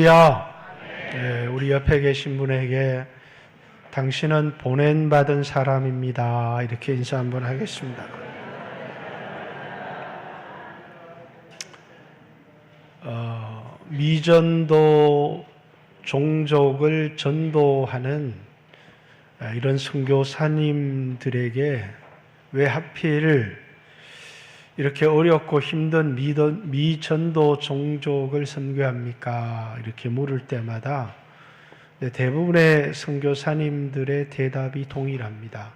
야, 우리 옆에 계신 분에게 당신은 보낸받은 사람입니다. 이렇게 인사 한번 하겠습니다. 미전도 종족을 전도하는 이런 선교사님들에게 왜 하필 이렇게 어렵고 힘든 미전도 종족을 선교합니까? 이렇게 물을 때마다 대부분의 선교사님들의 대답이 동일합니다.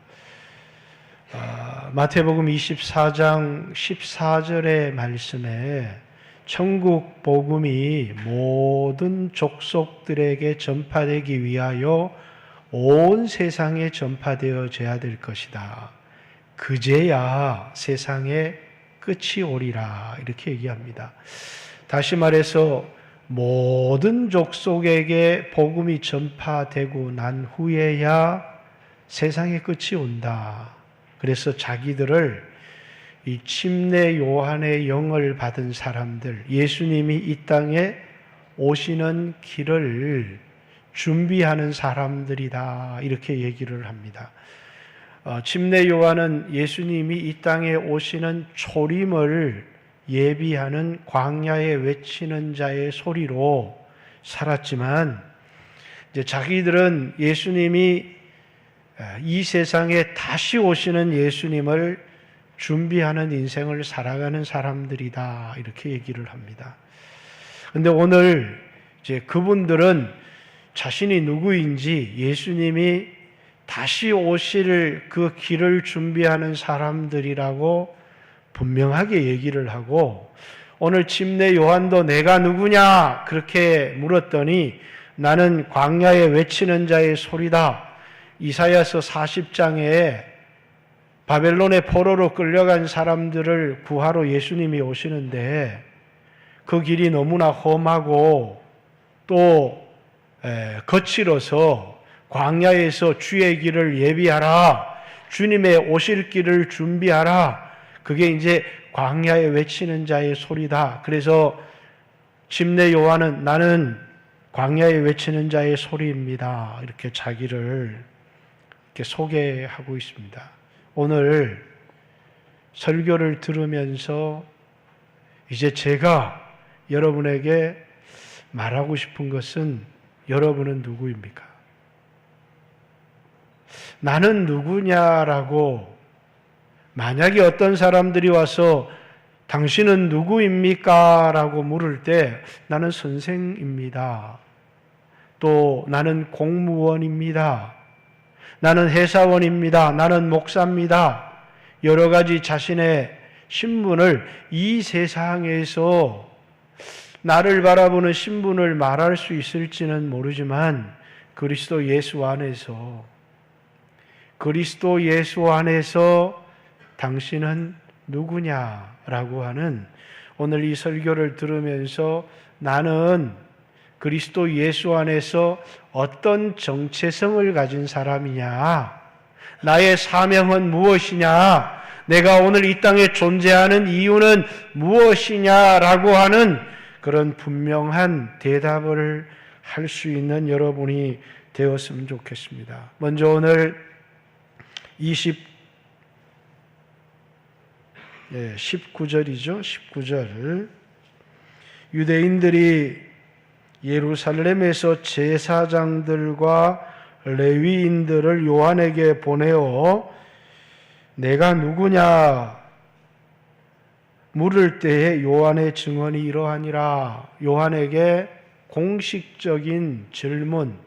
마태복음 24장 14절의 말씀에 천국 복음이 모든 족속들에게 전파되기 위하여 온 세상에 전파되어져야 될 것이다. 그제야 세상에 끝이 오리라 이렇게 얘기합니다. 다시 말해서 모든 족속에게 복음이 전파되고 난 후에야 세상의 끝이 온다. 그래서 자기들을 이 침례 요한의 영을 받은 사람들, 예수님이 이 땅에 오시는 길을 준비하는 사람들이다 이렇게 얘기를 합니다. 침례 요한은 예수님이 이 땅에 오시는 초림을 예비하는 광야에 외치는 자의 소리로 살았지만 이제 자기들은 예수님이 이 세상에 다시 오시는 예수님을 준비하는 인생을 살아가는 사람들이다 이렇게 얘기를 합니다. 그런데 오늘 이제 그분들은 자신이 누구인지 예수님이 다시 오실 그 길을 준비하는 사람들이라고 분명하게 얘기를 하고, 오늘 침례 요한도 내가 누구냐 그렇게 물었더니 나는 광야에 외치는 자의 소리다. 이사야서 40장에 바벨론의 포로로 끌려간 사람들을 구하러 예수님이 오시는데 그 길이 너무나 험하고 또 거칠어서 광야에서 주의 길을 예비하라, 주님의 오실 길을 준비하라, 그게 이제 광야에 외치는 자의 소리다. 그래서 침례 요한은 나는 광야에 외치는 자의 소리입니다 이렇게 자기를 이렇게 소개하고 있습니다. 오늘 설교를 들으면서 이제 제가 여러분에게 말하고 싶은 것은, 여러분은 누구입니까? 나는 누구냐라고 만약에 어떤 사람들이 와서 당신은 누구입니까? 라고 물을 때 나는 선생입니다. 또 나는 공무원입니다. 나는 회사원입니다. 나는 목사입니다. 여러 가지 자신의 신분을 이 세상에서 나를 바라보는 신분을 말할 수 있을지는 모르지만 그리스도 예수 안에서 당신은 누구냐라고 하는 오늘 이 설교를 들으면서 나는 그리스도 예수 안에서 어떤 정체성을 가진 사람이냐, 나의 사명은 무엇이냐, 내가 오늘 이 땅에 존재하는 이유는 무엇이냐라고 하는 그런 분명한 대답을 할 수 있는 여러분이 되었으면 좋겠습니다. 먼저 오늘 19절이죠. 19절. 유대인들이 예루살렘에서 제사장들과 레위인들을 요한에게 보내어 내가 누구냐 물을 때에 요한의 증언이 이러하니라. 요한에게 공식적인 질문,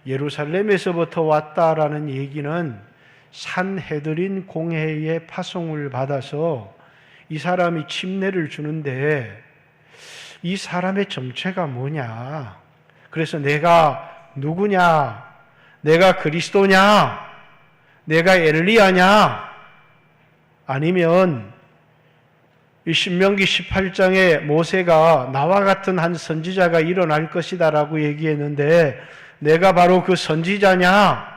예루살렘에서부터 왔다라는 얘기는 산헤드린 공회의 파송을 받아서 이 사람이 침례를 주는데 이 사람의 정체가 뭐냐, 그래서 내가 누구냐, 내가 그리스도냐, 내가 엘리야냐, 아니면 이 신명기 18장에 모세가 나와 같은 한 선지자가 일어날 것이다 라고 얘기했는데 내가 바로 그 선지자냐,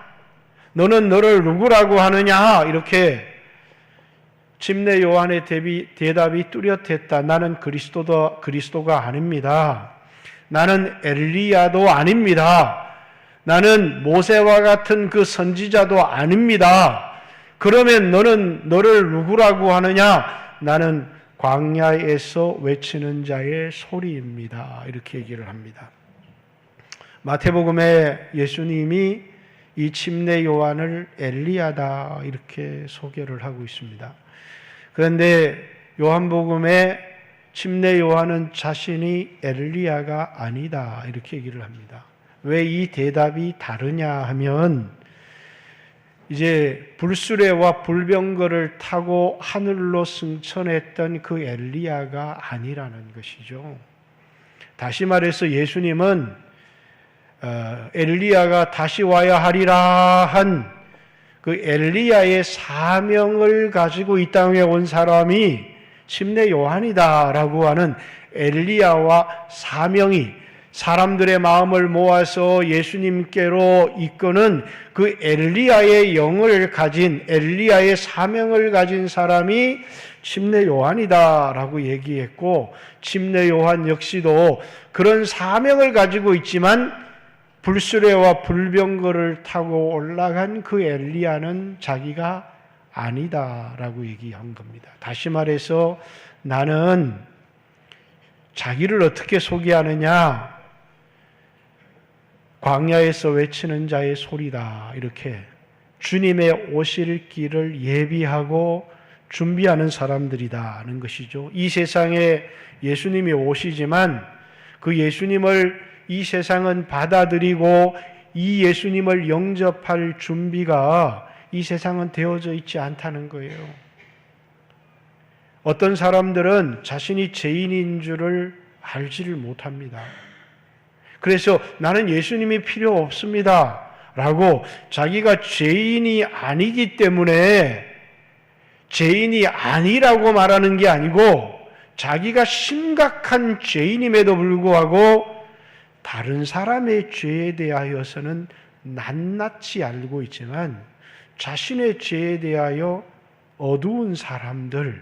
너는 너를 누구라고 하느냐, 이렇게 침례 요한의 대답이 뚜렷했다. 나는 그리스도가 아닙니다. 나는 엘리야도 아닙니다. 나는 모세와 같은 그 선지자도 아닙니다. 그러면 너는 너를 누구라고 하느냐? 나는 광야에서 외치는 자의 소리입니다. 이렇게 얘기를 합니다. 마태복음에 예수님이 이 침례 요한을 엘리야다 이렇게 소개를 하고 있습니다. 그런데 요한복음에 침례 요한은 자신이 엘리야가 아니다 이렇게 얘기를 합니다. 왜 이 대답이 다르냐 하면 이제 불수레와 불병거를 타고 하늘로 승천했던 그 엘리야가 아니라는 것이죠. 다시 말해서 예수님은 엘리야가 다시 와야 하리라 한 그 엘리야의 사명을 가지고 이 땅에 온 사람이 침례 요한이다라고 하는 엘리야와 사명이 사람들의 마음을 모아서 예수님께로 이끄는 그 엘리야의 영을 가진 엘리야의 사명을 가진 사람이 침례 요한이다라고 얘기했고, 침례 요한 역시도 그런 사명을 가지고 있지만 불수레와 불병거를 타고 올라간 그 엘리야는 자기가 아니다라고 얘기한 겁니다. 다시 말해서 나는 자기를 어떻게 소개하느냐? 광야에서 외치는 자의 소리다. 이렇게 주님의 오실 길을 예비하고 준비하는 사람들이다는 것이죠. 이 세상에 예수님이 오시지만 그 예수님을 이 세상은 받아들이고 이 예수님을 영접할 준비가 이 세상은 되어져 있지 않다는 거예요. 어떤 사람들은 자신이 죄인인 줄을 알지를 못합니다. 그래서 나는 예수님이 필요 없습니다 라고 자기가 죄인이 아니기 때문에 죄인이 아니라고 말하는 게 아니고 자기가 심각한 죄인임에도 불구하고 다른 사람의 죄에 대하여서는 낱낱이 알고 있지만 자신의 죄에 대하여 어두운 사람들,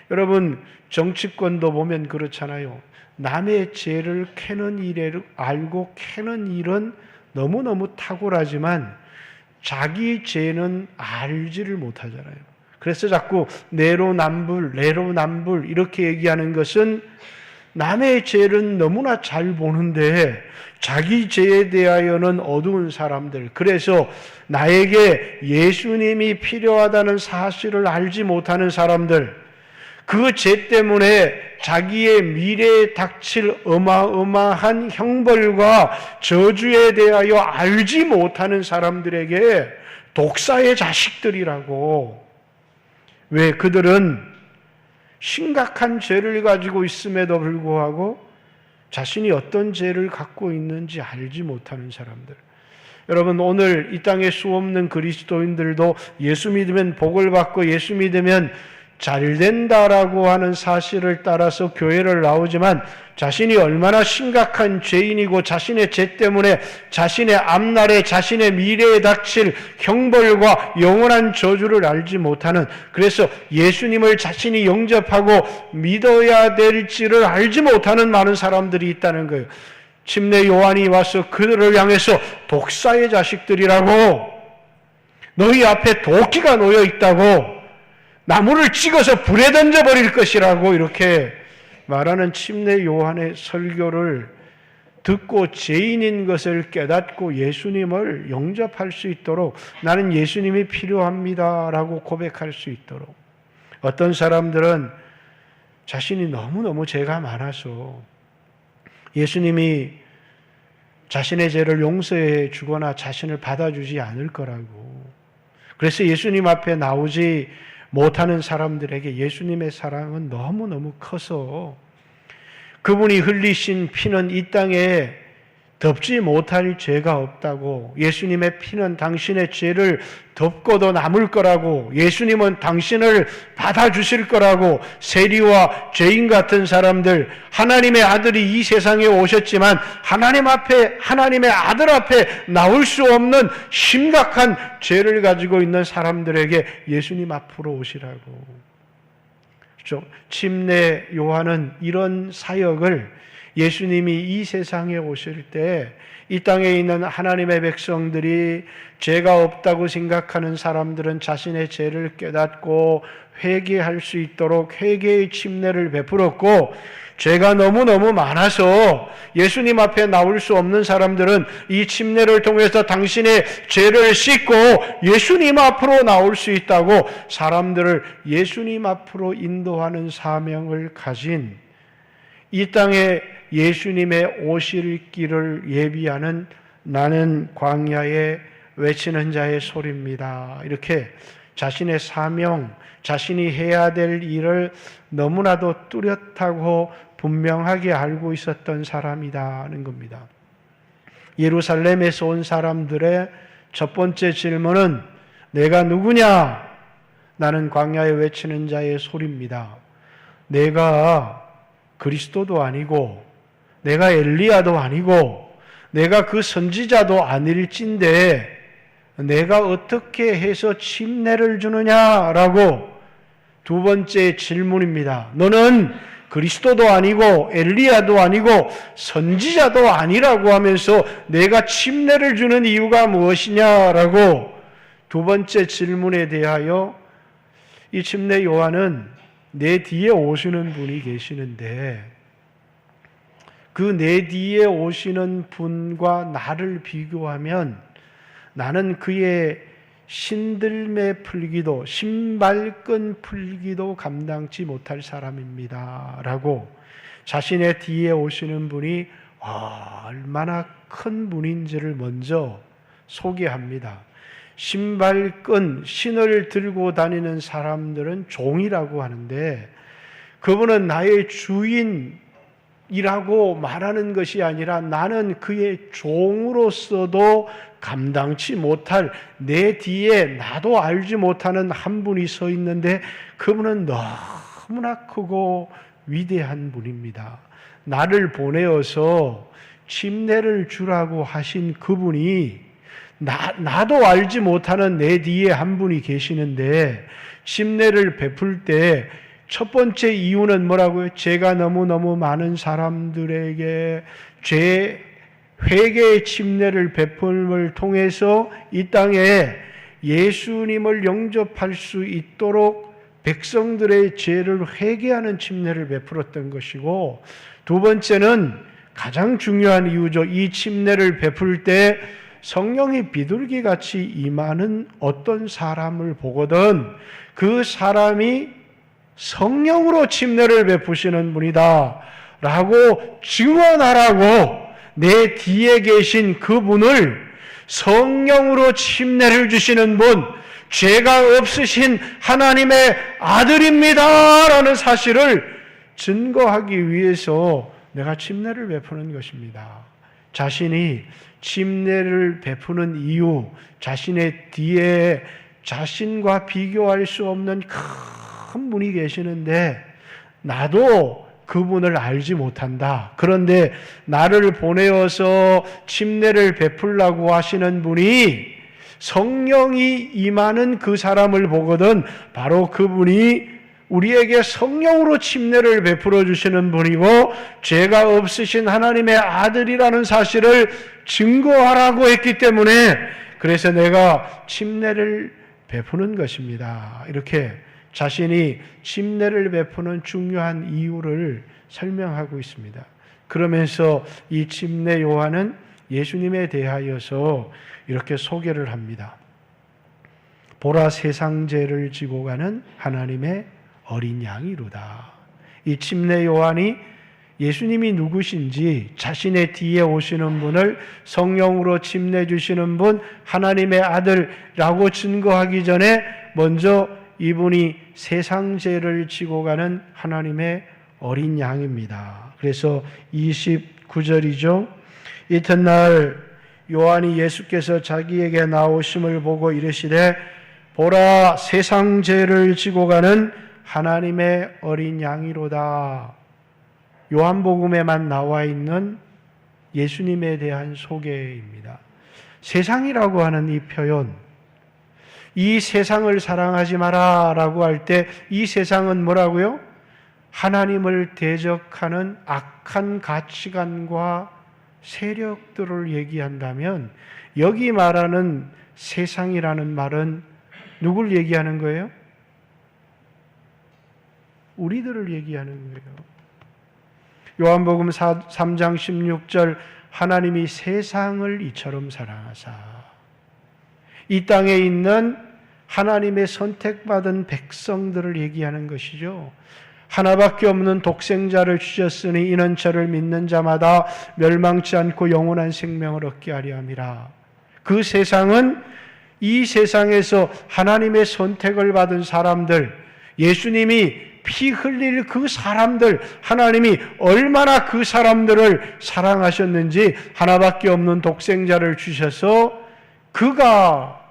여러분 정치권도 보면 그렇잖아요. 남의 죄를 캐는 일을 알고 캐는 일은 너무너무 탁월하지만 자기 죄는 알지를 못하잖아요. 그래서 자꾸 내로남불 이렇게 얘기하는 것은 남의 죄는 너무나 잘 보는데 자기 죄에 대하여는 어두운 사람들, 그래서 나에게 예수님이 필요하다는 사실을 알지 못하는 사람들, 그 죄 때문에 자기의 미래에 닥칠 어마어마한 형벌과 저주에 대하여 알지 못하는 사람들에게 독사의 자식들이라고. 왜? 그들은 심각한 죄를 가지고 있음에도 불구하고 자신이 어떤 죄를 갖고 있는지 알지 못하는 사람들. 여러분, 오늘 이 땅에 수없는 그리스도인들도 예수 믿으면 복을 받고 예수 믿으면 잘 된다라고 하는 사실을 따라서 교회를 나오지만 자신이 얼마나 심각한 죄인이고 자신의 죄 때문에 자신의 앞날에 자신의 미래에 닥칠 형벌과 영원한 저주를 알지 못하는, 그래서 예수님을 자신이 영접하고 믿어야 될지를 알지 못하는 많은 사람들이 있다는 거예요. 침례 요한이 와서 그들을 향해서 독사의 자식들이라고, 너희 앞에 도끼가 놓여 있다고, 나무를 찍어서 불에 던져버릴 것이라고 이렇게 말하는 침례 요한의 설교를 듣고 죄인인 것을 깨닫고 예수님을 영접할 수 있도록, 나는 예수님이 필요합니다라고 고백할 수 있도록. 어떤 사람들은 자신이 너무너무 죄가 많아서 예수님이 자신의 죄를 용서해 주거나 자신을 받아주지 않을 거라고, 그래서 예수님 앞에 나오지 못하는 사람들에게 예수님의 사랑은 너무너무 커서 그분이 흘리신 피는 이 땅에 덮지 못할 죄가 없다고, 예수님의 피는 당신의 죄를 덮고도 남을 거라고, 예수님은 당신을 받아주실 거라고, 세리와 죄인 같은 사람들, 하나님의 아들이 이 세상에 오셨지만 하나님의 아들 앞에 나올 수 없는 심각한 죄를 가지고 있는 사람들에게 예수님 앞으로 오시라고. 침례 요한은 이런 사역을 예수님이 이 세상에 오실 때 이 땅에 있는 하나님의 백성들이 죄가 없다고 생각하는 사람들은 자신의 죄를 깨닫고 회개할 수 있도록 회개의 침례를 베풀었고, 죄가 너무너무 많아서 예수님 앞에 나올 수 없는 사람들은 이 침례를 통해서 당신의 죄를 씻고 예수님 앞으로 나올 수 있다고 사람들을 예수님 앞으로 인도하는 사명을 가진, 이 땅에 예수님의 오실 길을 예비하는 나는 광야에 외치는 자의 소리입니다. 이렇게 자신의 사명, 자신이 해야 될 일을 너무나도 뚜렷하고 분명하게 알고 있었던 사람이라는 겁니다. 예루살렘에서 온 사람들의 첫 번째 질문은 내가 누구냐? 나는 광야에 외치는 자의 소리입니다. 내가 그리스도도 아니고 내가 엘리야도 아니고 내가 그 선지자도 아닐진데 내가 어떻게 해서 침례를 주느냐라고 두 번째 질문입니다. 너는 그리스도도 아니고 엘리야도 아니고 선지자도 아니라고 하면서 내가 침례를 주는 이유가 무엇이냐라고 두 번째 질문에 대하여 이 침례 요한은 내 뒤에 오시는 분이 계시는데 그 내 뒤에 오시는 분과 나를 비교하면 나는 그의 신들매 풀기도 신발끈 풀기도 감당치 못할 사람입니다 라고 자신의 뒤에 오시는 분이 얼마나 큰 분인지를 먼저 소개합니다. 신발끈, 신을 들고 다니는 사람들은 종이라고 하는데 그분은 나의 주인이라고 말하는 것이 아니라 나는 그의 종으로서도 감당치 못할, 내 뒤에 나도 알지 못하는 한 분이 서 있는데 그분은 너무나 크고 위대한 분입니다. 나를 보내어서 침례를 주라고 하신 그분이 나도 알지 못하는 내 뒤에 한 분이 계시는데 침례를 베풀 때 첫 번째 이유는 뭐라고요? 죄가 너무너무 많은 사람들에게 죄 회개의 침례를 베풀음을 통해서 이 땅에 예수님을 영접할 수 있도록 백성들의 죄를 회개하는 침례를 베풀었던 것이고, 두 번째는 가장 중요한 이유죠. 이 침례를 베풀 때 성령이 비둘기같이 임하는 어떤 사람을 보거든 그 사람이 성령으로 침례를 베푸시는 분이다 라고 증언하라고 내 뒤에 계신 그분을 성령으로 침례를 주시는 분, 죄가 없으신 하나님의 아들입니다 라는 사실을 증거하기 위해서 내가 침례를 베푸는 것입니다. 자신이 침례를 베푸는 이유, 자신의 뒤에 자신과 비교할 수 없는 큰 분이 계시는데 나도 그분을 알지 못한다. 그런데 나를 보내어서 침례를 베풀라고 하시는 분이 성령이 임하는 그 사람을 보거든 바로 그분이 우리에게 성령으로 침례를 베풀어 주시는 분이고 죄가 없으신 하나님의 아들이라는 사실을 증거하라고 했기 때문에 그래서 내가 침례를 베푸는 것입니다. 이렇게 자신이 침례를 베푸는 중요한 이유를 설명하고 있습니다. 그러면서 이 침례 요한은 예수님에 대하여서 이렇게 소개를 합니다. 보라, 세상 죄를 지고 가는 하나님의 어린 양이로다. 이 침례 요한이 예수님이 누구신지 자신의 뒤에 오시는 분을 성령으로 침례 주시는 분 하나님의 아들라고 증거하기 전에 먼저 이분이 세상 죄를 지고 가는 하나님의 어린 양입니다. 그래서 29절이죠. 이튿날 요한이 예수께서 자기에게 나오심을 보고 이르시되 보라, 세상 죄를 지고 가는 하나님의 어린 양이로다. 요한복음에만 나와 있는 예수님에 대한 소개입니다. 세상이라고 하는 이 표현, 이 세상을 사랑하지 마라 라고 할 때 이 세상은 뭐라고요? 하나님을 대적하는 악한 가치관과 세력들을 얘기한다면 여기 말하는 세상이라는 말은 누굴 얘기하는 거예요? 우리들을 얘기하는 거예요. 요한복음 3장 16절 하나님이 세상을 이처럼 사랑하사 이 땅에 있는 하나님의 선택받은 백성들을 얘기하는 것이죠. 하나밖에 없는 독생자를 주셨으니 이는 저를 믿는 자마다 멸망치 않고 영원한 생명을 얻게 하려 함이라. 그 세상은 이 세상에서 하나님의 선택을 받은 사람들, 예수님이 피 흘릴 그 사람들, 하나님이 얼마나 그 사람들을 사랑하셨는지 하나밖에 없는 독생자를 주셔서 그가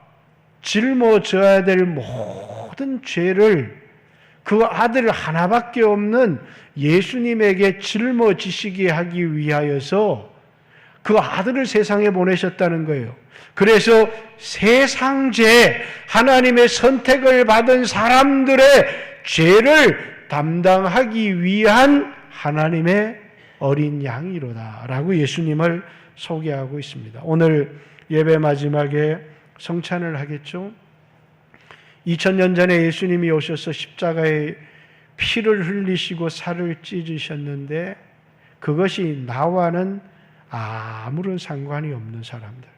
짊어져야 될 모든 죄를 그 아들 하나밖에 없는 예수님에게 짊어지시게 하기 위하여서 그 아들을 세상에 보내셨다는 거예요. 그래서 세상죄, 하나님의 선택을 받은 사람들의 죄를 담당하기 위한 하나님의 어린 양이로다 라고 예수님을 소개하고 있습니다. 오늘 예배 마지막에 성찬을 하겠죠. 2000년 전에 예수님이 오셔서 십자가에 피를 흘리시고 살을 찢으셨는데 그것이 나와는 아무런 상관이 없는 사람들.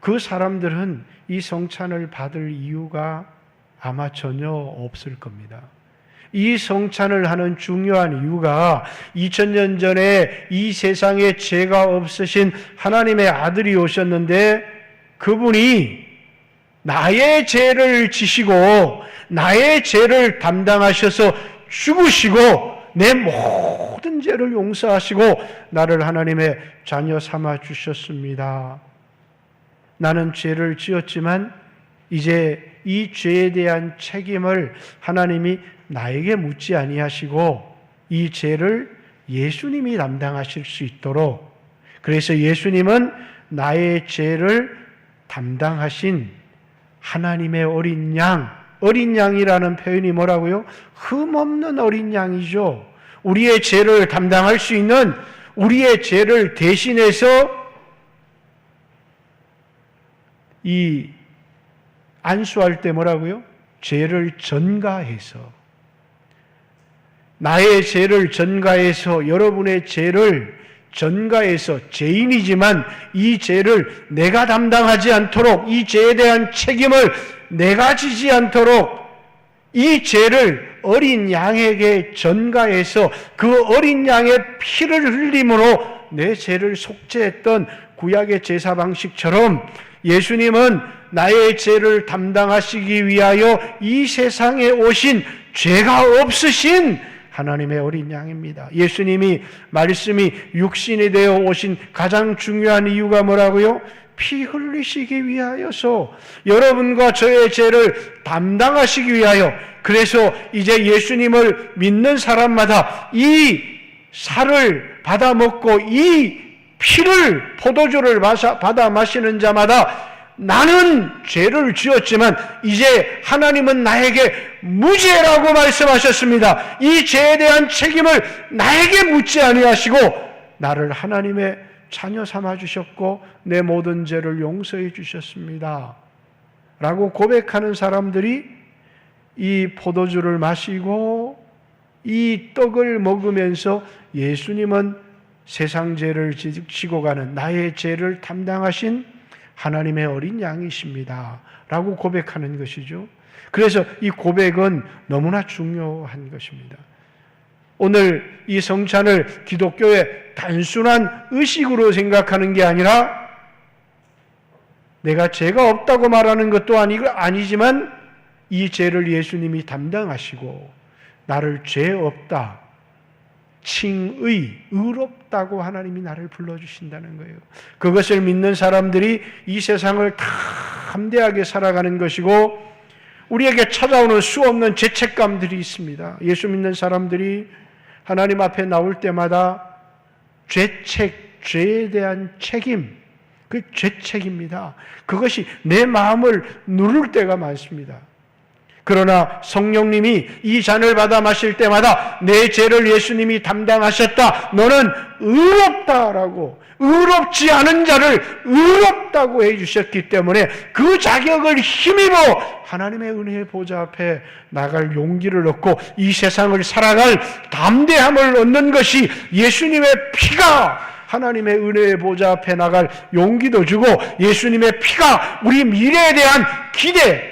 그 사람들은 이 성찬을 받을 이유가 아마 전혀 없을 겁니다. 이 성찬을 하는 중요한 이유가 2000년 전에 이 세상에 죄가 없으신 하나님의 아들이 오셨는데 그분이 나의 죄를 지시고 나의 죄를 담당하셔서 죽으시고 내 모든 죄를 용서하시고 나를 하나님의 자녀 삼아 주셨습니다. 나는 죄를 지었지만 이제 이 죄에 대한 책임을 하나님이 나에게 묻지 아니하시고 이 죄를 예수님이 담당하실 수 있도록, 그래서 예수님은 나의 죄를 담당하신 하나님의 어린 양, 어린 양이라는 표현이 뭐라고요? 흠없는 어린 양이죠. 우리의 죄를 담당할 수 있는, 우리의 죄를 대신해서 이 안수할 때 뭐라고요? 죄를 전가해서, 나의 죄를 전가해서, 여러분의 죄를 전가해서, 죄인이지만 이 죄를 내가 담당하지 않도록, 이 죄에 대한 책임을 내가 지지 않도록 이 죄를 어린 양에게 전가해서 그 어린 양의 피를 흘림으로 내 죄를 속죄했던 구약의 제사 방식처럼 예수님은 나의 죄를 담당하시기 위하여 이 세상에 오신 죄가 없으신 하나님의 어린 양입니다. 예수님이 말씀이 육신이 되어 오신 가장 중요한 이유가 뭐라고요? 피 흘리시기 위하여서, 여러분과 저의 죄를 담당하시기 위하여. 그래서 이제 예수님을 믿는 사람마다 이 살을 받아 먹고 이 피를, 포도주를 받아 마시는 자마다 나는 죄를 지었지만 이제 하나님은 나에게 무죄라고 말씀하셨습니다. 이 죄에 대한 책임을 나에게 묻지 아니하시고 나를 하나님의 자녀 삼아 주셨고 내 모든 죄를 용서해 주셨습니다 라고 고백하는 사람들이 이 포도주를 마시고 이 떡을 먹으면서 예수님은 세상 죄를 지고 가는, 나의 죄를 담당하신 하나님의 어린 양이십니다 라고 고백하는 것이죠. 그래서 이 고백은 너무나 중요한 것입니다. 오늘 이 성찬을 기독교의 단순한 의식으로 생각하는 게 아니라 내가 죄가 없다고 말하는 것도 아니지만 이 죄를 예수님이 담당하시고 나를 죄 없다, 칭의, 의롭다고 하나님이 나를 불러주신다는 거예요. 그것을 믿는 사람들이 이 세상을 다 담대하게 살아가는 것이고, 우리에게 찾아오는 수 없는 죄책감들이 있습니다. 예수 믿는 사람들이 하나님 앞에 나올 때마다 죄에 대한 책임, 그 죄책입니다. 그것이 내 마음을 누를 때가 많습니다. 그러나 성령님이 이 잔을 받아 마실 때마다 내 죄를 예수님이 담당하셨다, 너는 의롭다라고, 의롭지 않은 자를 의롭다고 해주셨기 때문에 그 자격을 힘입어 하나님의 은혜의 보좌 앞에 나갈 용기를 얻고 이 세상을 살아갈 담대함을 얻는 것이, 예수님의 피가 하나님의 은혜의 보좌 앞에 나갈 용기도 주고, 예수님의 피가 우리 미래에 대한 기대,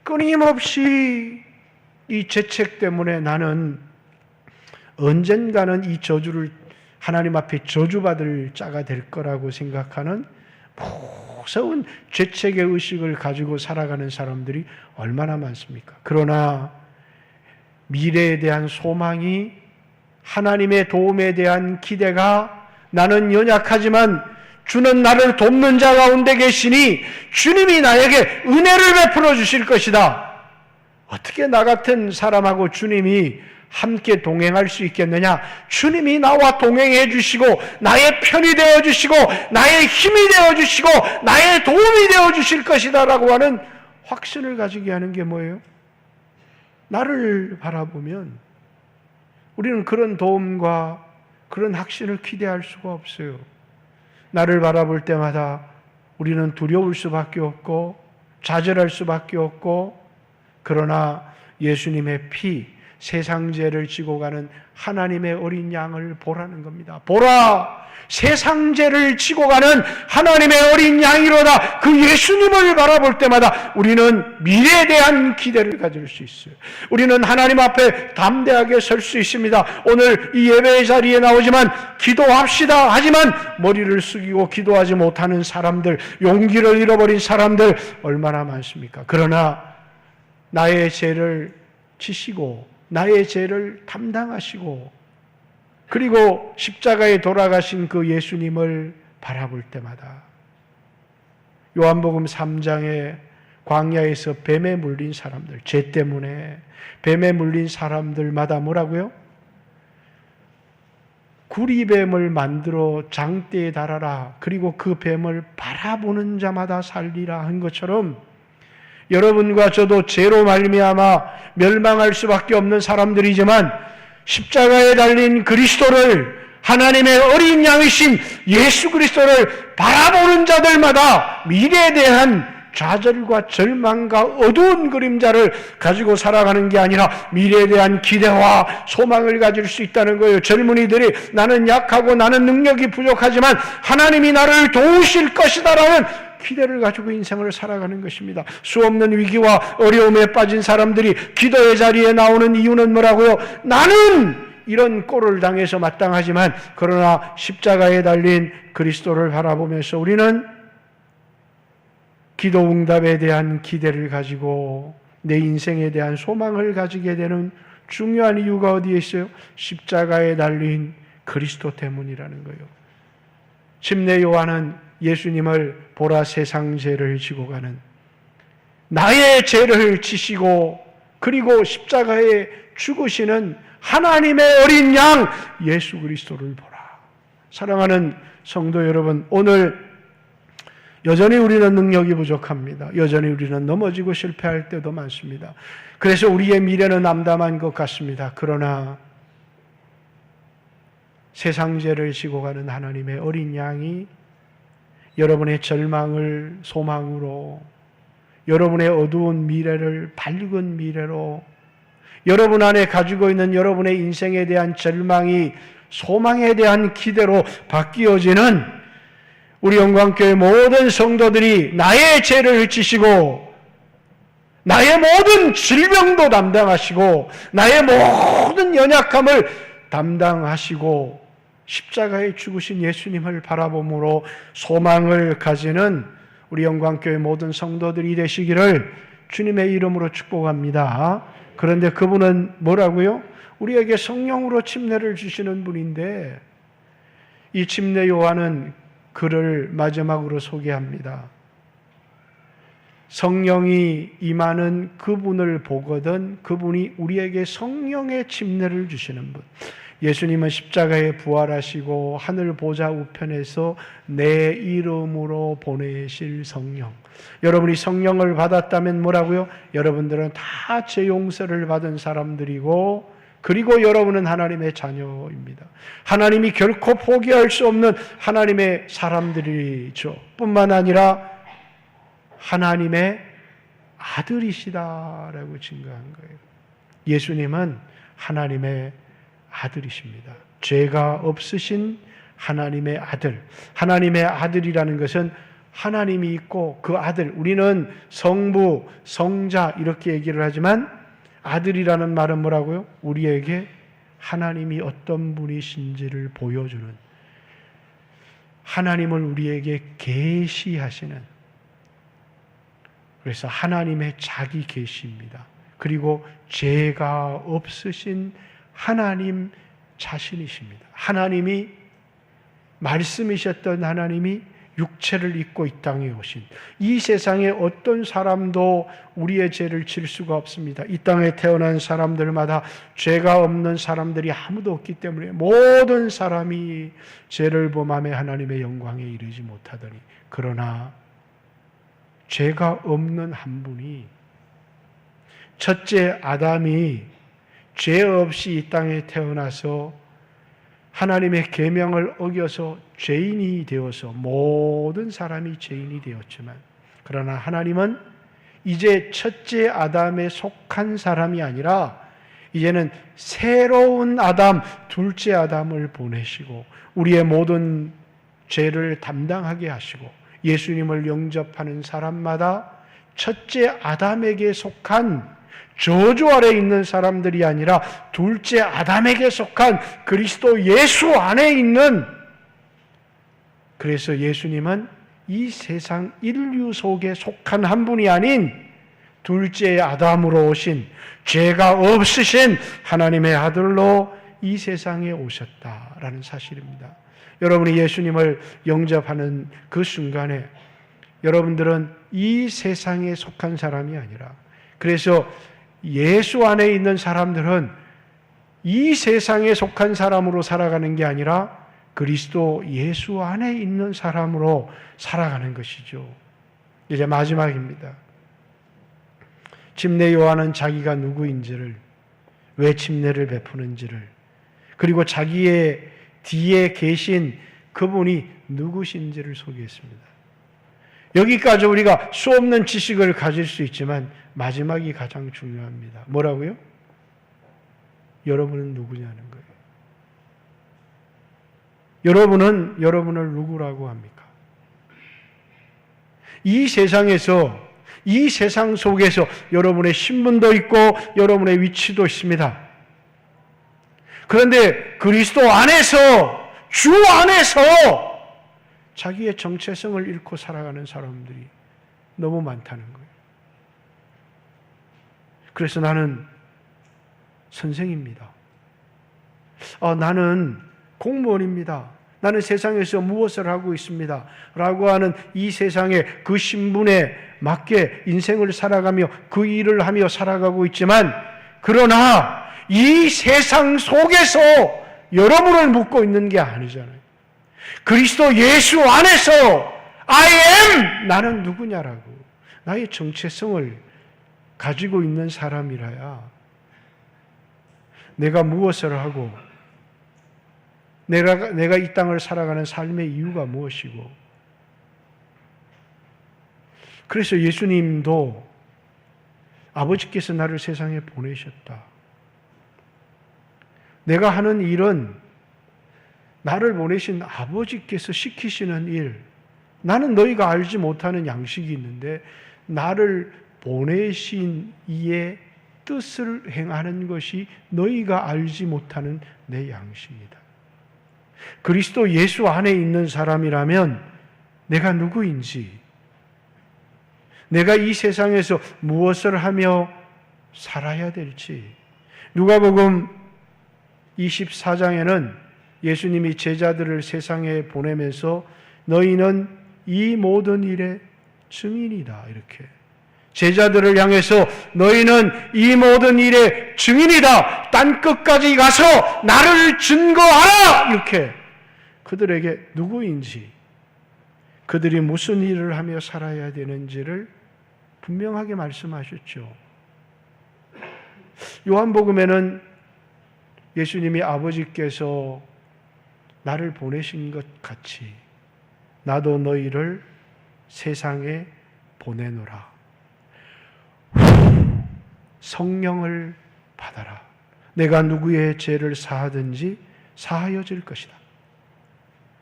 끊임없이 이 죄책 때문에 나는 언젠가는 이 저주를, 하나님 앞에 저주받을 자가 될 거라고 생각하는 무서운 죄책의 의식을 가지고 살아가는 사람들이 얼마나 많습니까? 그러나 미래에 대한 소망이, 하나님의 도움에 대한 기대가, 나는 연약하지만 주는 나를 돕는 자 가운데 계시니 주님이 나에게 은혜를 베풀어 주실 것이다. 어떻게 나 같은 사람하고 주님이 함께 동행할 수 있겠느냐? 주님이 나와 동행해 주시고 나의 편이 되어 주시고 나의 힘이 되어 주시고 나의 도움이 되어 주실 것이다 라고 하는 확신을 가지게 하는 게 뭐예요? 나를 바라보면 우리는 그런 도움과 그런 확신을 기대할 수가 없어요. 나를 바라볼 때마다 우리는 두려울 수밖에 없고 좌절할 수밖에 없고, 그러나 예수님의 피, 세상 죄를 지고 가는 하나님의 어린 양을 보라는 겁니다. 보라! 세상 죄를 지고 가는 하나님의 어린 양이로다. 그 예수님을 바라볼 때마다 우리는 미래에 대한 기대를 가질 수 있어요. 우리는 하나님 앞에 담대하게 설 수 있습니다. 오늘 이 예배의 자리에 나오지만 기도합시다 하지만 머리를 숙이고 기도하지 못하는 사람들, 용기를 잃어버린 사람들 얼마나 많습니까? 그러나 나의 죄를 지시고 나의 죄를 담당하시고 그리고 십자가에 돌아가신 그 예수님을 바라볼 때마다, 요한복음 3장에 광야에서 뱀에 물린 사람들, 죄 때문에 뱀에 물린 사람들마다 뭐라고요? 구리뱀을 만들어 장대에 달아라, 그리고 그 뱀을 바라보는 자마다 살리라 한 것처럼, 여러분과 저도 죄로 말미암아 멸망할 수밖에 없는 사람들이지만 십자가에 달린 그리스도를, 하나님의 어린 양이신 예수 그리스도를 바라보는 자들마다 미래에 대한 좌절과 절망과 어두운 그림자를 가지고 살아가는 게 아니라 미래에 대한 기대와 소망을 가질 수 있다는 거예요. 젊은이들이 나는 약하고 나는 능력이 부족하지만 하나님이 나를 도우실 것이다라는 기대를 가지고 인생을 살아가는 것입니다. 수없는 위기와 어려움에 빠진 사람들이 기도의 자리에 나오는 이유는 뭐라고요? 나는 이런 꼴을 당해서 마땅하지만, 그러나 십자가에 달린 그리스도를 바라보면서 우리는 기도 응답에 대한 기대를 가지고 내 인생에 대한 소망을 가지게 되는 중요한 이유가 어디에 있어요? 십자가에 달린 그리스도 때문이라는 거예요. 침례 요한은 예수님을 보라, 세상 죄를 지고 가는, 나의 죄를 지시고 그리고 십자가에 죽으시는 하나님의 어린 양 예수 그리스도를 보라. 사랑하는 성도 여러분, 오늘 여전히 우리는 능력이 부족합니다. 여전히 우리는 넘어지고 실패할 때도 많습니다. 그래서 우리의 미래는 암담한 것 같습니다. 그러나 세상 죄를 지고 가는 하나님의 어린 양이 여러분의 절망을 소망으로, 여러분의 어두운 미래를 밝은 미래로, 여러분 안에 가지고 있는 여러분의 인생에 대한 절망이 소망에 대한 기대로 바뀌어지는 우리 영광교회 모든 성도들이 나의 죄를 지시고 나의 모든 질병도 담당하시고 나의 모든 연약함을 담당하시고 십자가에 죽으신 예수님을 바라봄으로 소망을 가지는 우리 영광교회 모든 성도들이 되시기를 주님의 이름으로 축복합니다. 그런데 그분은 뭐라고요? 우리에게 성령으로 침례를 주시는 분인데, 이 침례 요한은 그를 마지막으로 소개합니다. 성령이 임하는 그분을 보거든 그분이 우리에게 성령의 침례를 주시는 분. 예수님은 십자가에 부활하시고 하늘 보좌 우편에서 내 이름으로 보내실 성령. 여러분이 성령을 받았다면 뭐라고요? 여러분들은 다 죄 용서를 받은 사람들이고, 그리고 여러분은 하나님의 자녀입니다. 하나님이 결코 포기할 수 없는 하나님의 사람들이죠. 뿐만 아니라 하나님의 아들이시다라고 증거한 거예요. 예수님은 하나님의 아들이십니다. 죄가 없으신 하나님의 아들. 하나님의 아들이라는 것은 하나님이 있고 그 아들, 우리는 성부, 성자 이렇게 얘기를 하지만 아들이라는 말은 뭐라고요? 우리에게 하나님이 어떤 분이신지를 보여주는, 하나님을 우리에게 계시하시는, 그래서 하나님의 자기 계시입니다. 그리고 죄가 없으신 하나님 자신이십니다. 하나님이 말씀이셨던 하나님이 육체를 입고 이 땅에 오신, 이 세상에 어떤 사람도 우리의 죄를 질 수가 없습니다. 이 땅에 태어난 사람들마다 죄가 없는 사람들이 아무도 없기 때문에 모든 사람이 죄를 범하며 하나님의 영광에 이르지 못하더니, 그러나 죄가 없는 한 분이, 첫째 아담이 죄 없이 이 땅에 태어나서 하나님의 계명을 어겨서 죄인이 되어서 모든 사람이 죄인이 되었지만, 그러나 하나님은 이제 첫째 아담에 속한 사람이 아니라 이제는 새로운 아담, 둘째 아담을 보내시고 우리의 모든 죄를 담당하게 하시고, 예수님을 영접하는 사람마다 첫째 아담에게 속한 저주 아래 있는 사람들이 아니라 둘째 아담에게 속한 그리스도 예수 안에 있는, 그래서 예수님은 이 세상 인류 속에 속한 한 분이 아닌 둘째 아담으로 오신, 죄가 없으신 하나님의 아들로 이 세상에 오셨다라는 사실입니다. 여러분이 예수님을 영접하는 그 순간에 여러분들은 이 세상에 속한 사람이 아니라, 그래서 예수 안에 있는 사람들은 이 세상에 속한 사람으로 살아가는 게 아니라 그리스도 예수 안에 있는 사람으로 살아가는 것이죠. 이제 마지막입니다. 침례 요한은 자기가 누구인지를, 왜 침례를 베푸는지를, 그리고 자기의 뒤에 계신 그분이 누구신지를 소개했습니다. 여기까지 우리가 수없는 지식을 가질 수 있지만 마지막이 가장 중요합니다. 뭐라고요? 여러분은 누구냐는 거예요. 여러분은 여러분을 누구라고 합니까? 이 세상에서, 이 세상 속에서 여러분의 신분도 있고 여러분의 위치도 있습니다. 그런데 그리스도 안에서, 주 안에서 자기의 정체성을 잃고 살아가는 사람들이 너무 많다는 거예요. 그래서 나는 선생입니다. 나는 공무원입니다. 나는 세상에서 무엇을 하고 있습니다. 라고 하는 이 세상의 그 신분에 맞게 인생을 살아가며 그 일을 하며 살아가고 있지만, 그러나 이 세상 속에서 여러분을 묻고 있는 게 아니잖아요. 그리스도 예수 안에서 I am, 나는 누구냐라고 나의 정체성을 가지고 있는 사람이라야 내가 무엇을 하고 내가 이 땅을 살아가는 삶의 이유가 무엇이고, 그래서 예수님도 아버지께서 나를 세상에 보내셨다. 내가 하는 일은 나를 보내신 아버지께서 시키시는 일, 나는 너희가 알지 못하는 양식이 있는데 나를 보내신 이의 뜻을 행하는 것이 너희가 알지 못하는 내 양식이다. 그리스도 예수 안에 있는 사람이라면 내가 누구인지, 내가 이 세상에서 무엇을 하며 살아야 될지, 누가복음 24장에는 예수님이 제자들을 세상에 보내면서 너희는 이 모든 일의 증인이다, 이렇게 제자들을 향해서 너희는 이 모든 일의 증인이다. 땅 끝까지 가서 나를 증거하라. 이렇게 그들에게 누구인지, 그들이 무슨 일을 하며 살아야 되는지를 분명하게 말씀하셨죠. 요한복음에는 예수님이 아버지께서 나를 보내신 것 같이 나도 너희를 세상에 보내노라. 성령을 받아라. 내가 누구의 죄를 사하든지 사하여질 것이다.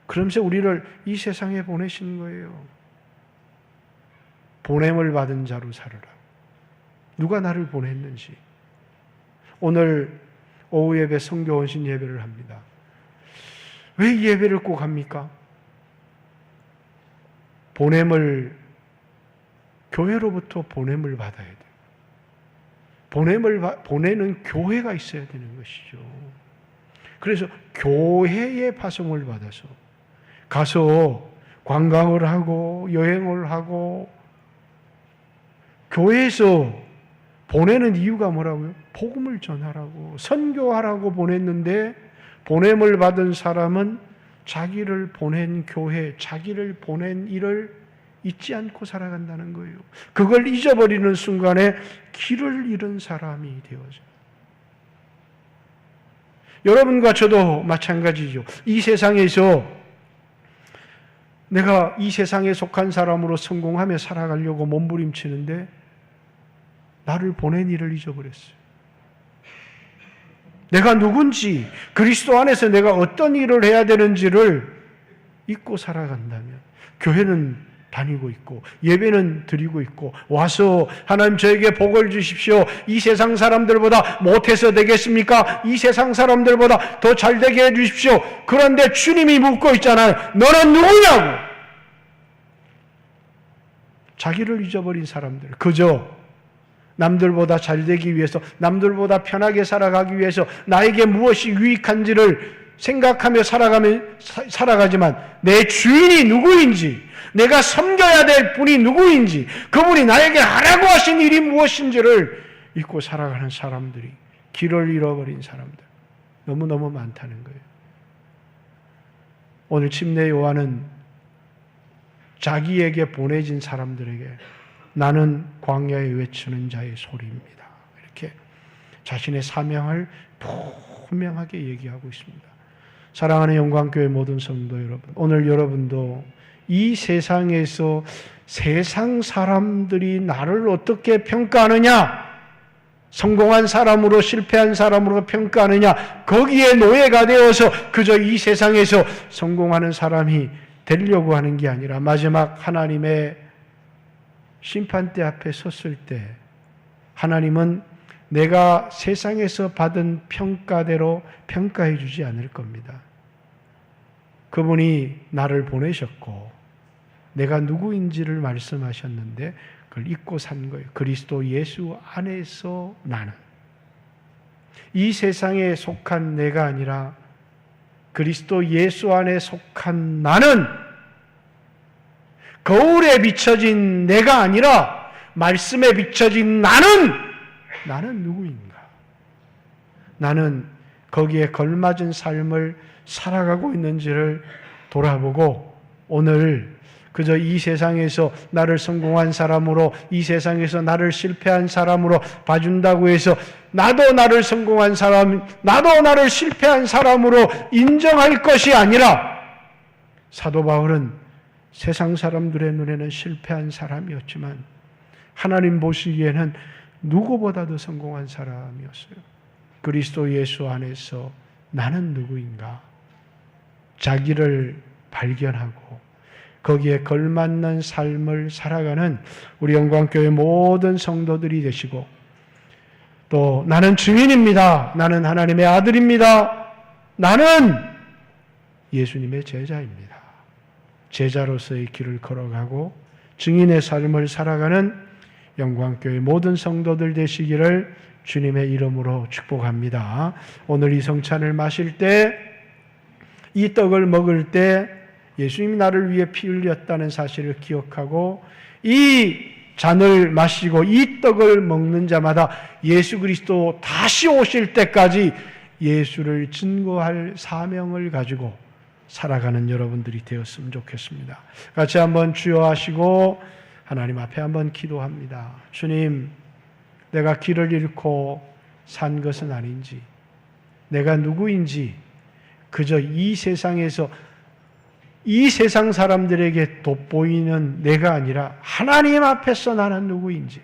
그러면서 우리를 이 세상에 보내신 거예요. 보냄을 받은 자로 살아라. 누가 나를 보냈는지. 오늘 오후 예배 성교 원신 예배를 합니다. 왜 이 예배를 꼭 합니까? 교회로부터 보냄을 받아야 돼요. 보내는 교회가 있어야 되는 것이죠. 그래서 교회의 파송을 받아서 가서 관광을 하고 여행을 하고, 교회에서 보내는 이유가 뭐라고요? 복음을 전하라고, 선교하라고 보냈는데, 보냄을 받은 사람은 자기를 보낸 교회, 자기를 보낸 일을 잊지 않고 살아간다는 거예요. 그걸 잊어버리는 순간에 길을 잃은 사람이 되어져요. 여러분과 저도 마찬가지죠. 이 세상에서 내가 이 세상에 속한 사람으로 성공하며 살아가려고 몸부림치는데 나를 보낸 일을 잊어버렸어요. 내가 누군지, 그리스도 안에서 내가 어떤 일을 해야 되는지를 잊고 살아간다면, 교회는 다니고 있고 예배는 드리고 있고 와서 하나님 저에게 복을 주십시오, 이 세상 사람들보다 못해서 되겠습니까? 이 세상 사람들보다 더 잘되게 해주십시오. 그런데 주님이 묻고 있잖아요. 너는 누구냐고. 자기를 잊어버린 사람들, 그저 남들보다 잘되기 위해서, 남들보다 편하게 살아가기 위해서 나에게 무엇이 유익한지를 생각하며 살아가지만 내 주인이 누구인지, 내가 섬겨야 될 분이 누구인지, 그분이 나에게 하라고 하신 일이 무엇인지를 잊고 살아가는 사람들이, 길을 잃어버린 사람들 너무너무 많다는 거예요. 오늘 침례 요한은 자기에게 보내진 사람들에게 나는 광야에 외치는 자의 소리입니다, 이렇게 자신의 사명을 분명하게 얘기하고 있습니다. 사랑하는 영광교회 모든 성도 여러분, 오늘 여러분도 이 세상에서 세상 사람들이 나를 어떻게 평가하느냐, 성공한 사람으로 실패한 사람으로 평가하느냐, 거기에 노예가 되어서 그저 이 세상에서 성공하는 사람이 되려고 하는 게 아니라 마지막 하나님의 심판대 앞에 섰을 때 하나님은 내가 세상에서 받은 평가대로 평가해 주지 않을 겁니다. 그분이 나를 보내셨고 내가 누구인지를 말씀하셨는데 그걸 잊고 산 거예요. 그리스도 예수 안에서 나는, 이 세상에 속한 내가 아니라 그리스도 예수 안에 속한 나는, 거울에 비춰진 내가 아니라 말씀에 비춰진 나는 누구인가? 나는 거기에 걸맞은 삶을 살아가고 있는지를 돌아보고, 오늘 그저 이 세상에서 나를 성공한 사람으로, 이 세상에서 나를 실패한 사람으로 봐준다고 해서 나도 나를 성공한 사람, 나도 나를 실패한 사람으로 인정할 것이 아니라, 사도 바울은 세상 사람들의 눈에는 실패한 사람이었지만 하나님 보시기에는 누구보다도 성공한 사람이었어요. 그리스도 예수 안에서 나는 누구인가? 자기를 발견하고 거기에 걸맞는 삶을 살아가는 우리 영광교회 모든 성도들이 되시고, 또 나는 증인입니다, 나는 하나님의 아들입니다, 나는 예수님의 제자입니다, 제자로서의 길을 걸어가고 증인의 삶을 살아가는 영광교회 모든 성도들 되시기를 주님의 이름으로 축복합니다. 오늘 이 성찬을 마실 때, 이 떡을 먹을 때 예수님이 나를 위해 피 흘렸다는 사실을 기억하고 이 잔을 마시고 이 떡을 먹는 자마다 예수 그리스도 다시 오실 때까지 예수를 증거할 사명을 가지고 살아가는 여러분들이 되었으면 좋겠습니다. 같이 한번 주여 하시고 하나님 앞에 한번 기도합니다. 주님, 내가 길을 잃고 산 것은 아닌지, 내가 누구인지 그저 이 세상에서 이 세상 사람들에게 돋보이는 내가 아니라 하나님 앞에서 나는 누구인지,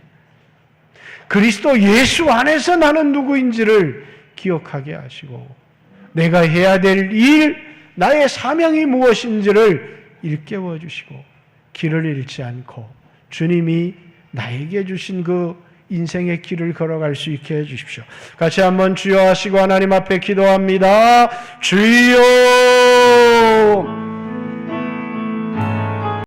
그리스도 예수 안에서 나는 누구인지를 기억하게 하시고 내가 해야 될 일, 나의 사명이 무엇인지를 일깨워 주시고 길을 잃지 않고 주님이 나에게 주신 그 인생의 길을 걸어갈 수 있게 해주십시오. 같이 한번 주여 하시고 하나님 앞에 기도합니다. 주여!